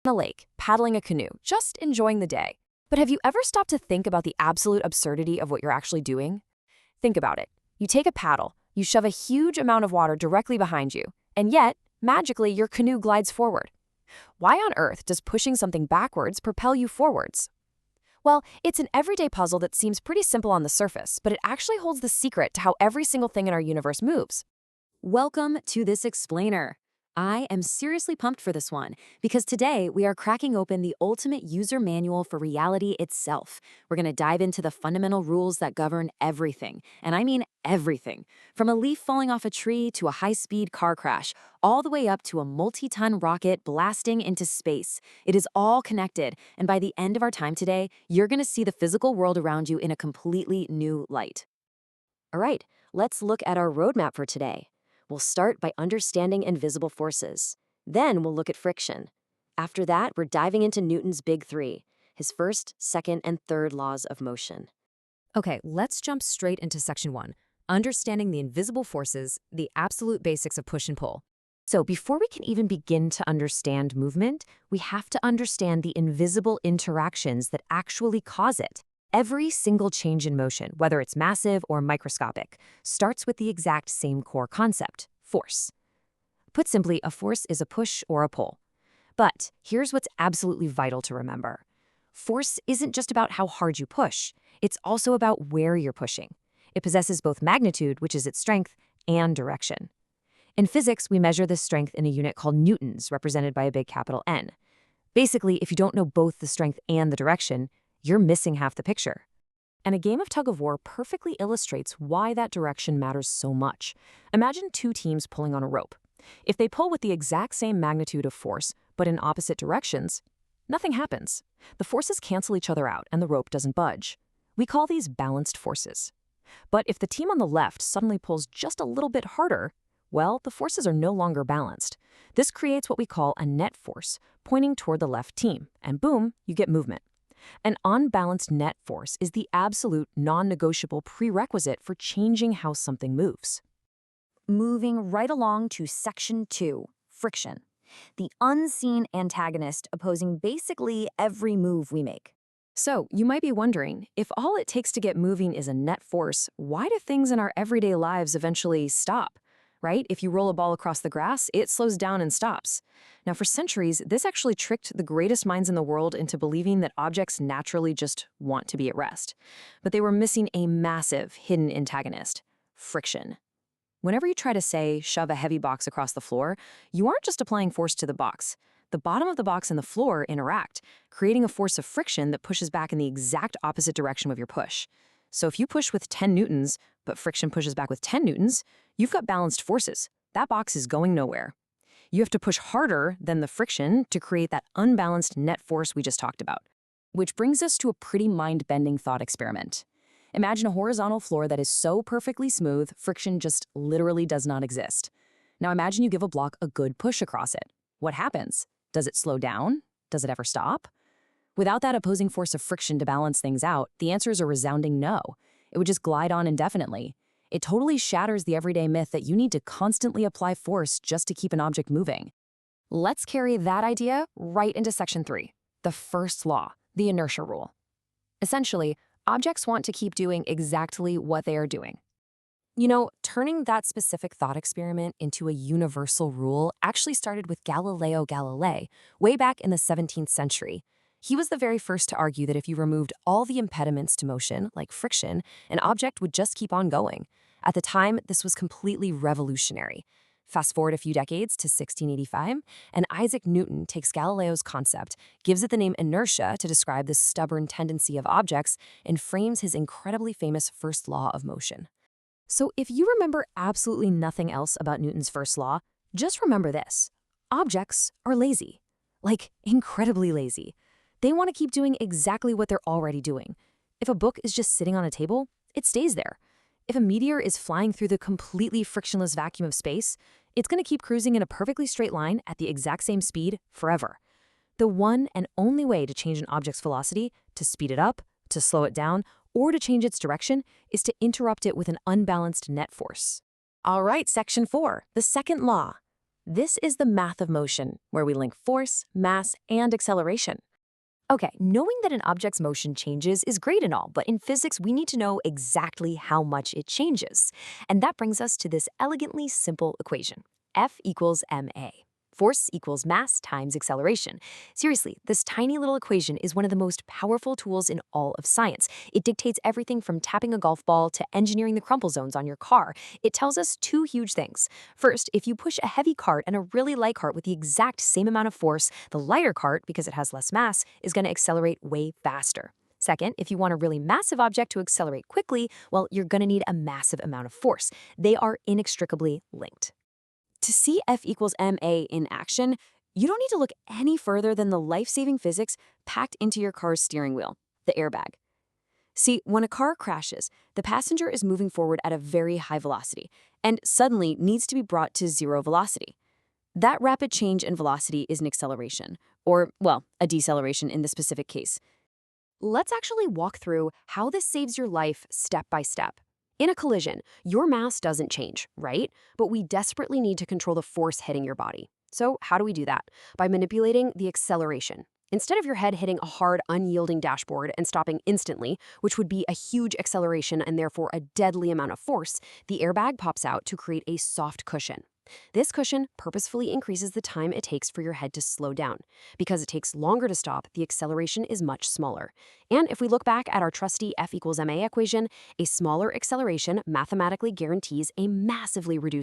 on a lake, paddling a canoe, just enjoying the day. But have you ever stopped to think about the absolute absurdity of what you're actually doing? Think about it. You take a paddle, you shove a huge amount of water directly behind you, and yet, magically, your canoe glides forward. Why on earth does pushing something backwards propel you forwards? Well, it's an everyday puzzle that seems pretty simple on the surface, but it actually holds the secret to how every single thing in our universe moves. Welcome to this explainer. I am seriously pumped for this one because today we are cracking open the ultimate user manual for reality itself. We're going to dive into the fundamental rules that govern everything, and I mean everything, from a leaf falling off a tree to a high-speed car crash, all the way up to a multi-ton rocket blasting into space. It is all connected, and by the end of our time today, you're going to see the physical world around you in a completely new light. All right, let's look at our roadmap for today. We'll start by understanding invisible forces. Then we'll look at friction. After that, we're diving into Newton's big three, his first, second, and third laws of motion. Okay, let's jump straight into section 1, understanding the invisible forces, the absolute basics of push and pull. So before we can even begin to understand movement, we have to understand the invisible interactions that actually cause it. Every single change in motion, whether it's massive or microscopic, starts with the exact same core concept, force. Put simply, a force is a push or a pull. But here's what's absolutely vital to remember. Force isn't just about how hard you push, it's also about where you're pushing. It possesses both magnitude, which is its strength, and direction. In physics, we measure this strength in a unit called newtons, represented by a big capital N. Basically, if you don't know both the strength and the direction, you're missing half the picture. And a game of tug-of-war perfectly illustrates why that direction matters so much. Imagine two teams pulling on a rope. If they pull with the exact same magnitude of force, but in opposite directions, nothing happens. The forces cancel each other out and the rope doesn't budge. We call these balanced forces. But if the team on the left suddenly pulls just a little bit harder, well, the forces are no longer balanced. This creates what we call a net force, pointing toward the left team, and boom, you get movement. An unbalanced net force is the absolute non-negotiable prerequisite for changing how something moves. Moving right along to section 2, friction. The unseen antagonist opposing basically every move we make. So, you might be wondering, if all it takes to get moving is a net force, why do things in our everyday lives eventually stop? Right? If you roll a ball across the grass, it slows down and stops. Now, for centuries, this actually tricked the greatest minds in the world into believing that objects naturally just want to be at rest. But they were missing a massive hidden antagonist, friction. Whenever you try to, say, shove a heavy box across the floor, you aren't just applying force to the box. The bottom of the box and the floor interact, creating a force of friction that pushes back in the exact opposite direction of your push. So if you push with 10 newtons, but friction pushes back with 10 newtons, you've got balanced forces. That box is going nowhere. You have to push harder than the friction to create that unbalanced net force we just talked about. Which brings us to a pretty mind-bending thought experiment. Imagine a horizontal floor that is so perfectly smooth, friction just literally does not exist. Now imagine you give a block a good push across it. What happens? Does it slow down? Does it ever stop? Without that opposing force of friction to balance things out, the answer is a resounding no. It would just glide on indefinitely. It totally shatters the everyday myth that you need to constantly apply force just to keep an object moving. Let's carry that idea right into section 3, the first law, the inertia rule. Essentially, objects want to keep doing exactly what they are doing. You know, turning that specific thought experiment into a universal rule actually started with Galileo Galilei way back in the 17th century. He was the very first to argue that if you removed all the impediments to motion, like friction, an object would just keep on going. At the time, this was completely revolutionary. Fast forward a few decades to 1685, and Isaac Newton takes Galileo's concept, gives it the name inertia to describe the stubborn tendency of objects, and frames his incredibly famous first law of motion. So if you remember absolutely nothing else about Newton's first law, just remember this. Objects are lazy. Like, incredibly lazy. They want to keep doing exactly what they're already doing. If a book is just sitting on a table, it stays there. If a meteor is flying through the completely frictionless vacuum of space, it's going to keep cruising in a perfectly straight line at the exact same speed forever. The one and only way to change an object's velocity, to speed it up, to slow it down, or to change its direction, is to interrupt it with an unbalanced net force. All right, section 4, the second law. This is the math of motion, where we link force, mass, and acceleration. Okay, knowing that an object's motion changes is great and all, but in physics, we need to know exactly how much it changes. And that brings us to this elegantly simple equation. F equals ma. Force equals mass times acceleration. Seriously, this tiny little equation is one of the most powerful tools in all of science. It dictates everything from tapping a golf ball to engineering the crumple zones on your car. It tells us two huge things. First, if you push a heavy cart and a really light cart with the exact same amount of force, the lighter cart, because it has less mass, is going to accelerate way faster. Second, if you want a really massive object to accelerate quickly, well, you're going to need a massive amount of force. They are inextricably linked. To see F equals ma in action, you don't need to look any further than the life-saving physics packed into your car's steering wheel, the airbag. See, when a car crashes, the passenger is moving forward at a very high velocity and suddenly needs to be brought to zero velocity. That rapid change in velocity is an acceleration, or, well, a deceleration in the specific case. Let's actually walk through how this saves your life step by step. In a collision, your mass doesn't change, right? But we desperately need to control the force hitting your body. So how do we do that? By manipulating the acceleration. Instead of your head hitting a hard, unyielding dashboard and stopping instantly, which would be a huge acceleration and therefore a deadly amount of force, the airbag pops out to create a soft cushion. This cushion purposefully increases the time it takes for your head to slow down. Because it takes longer to stop, the acceleration is much smaller. And if we look back at our trusty F equals ma equation, a smaller acceleration mathematically guarantees a massively reduced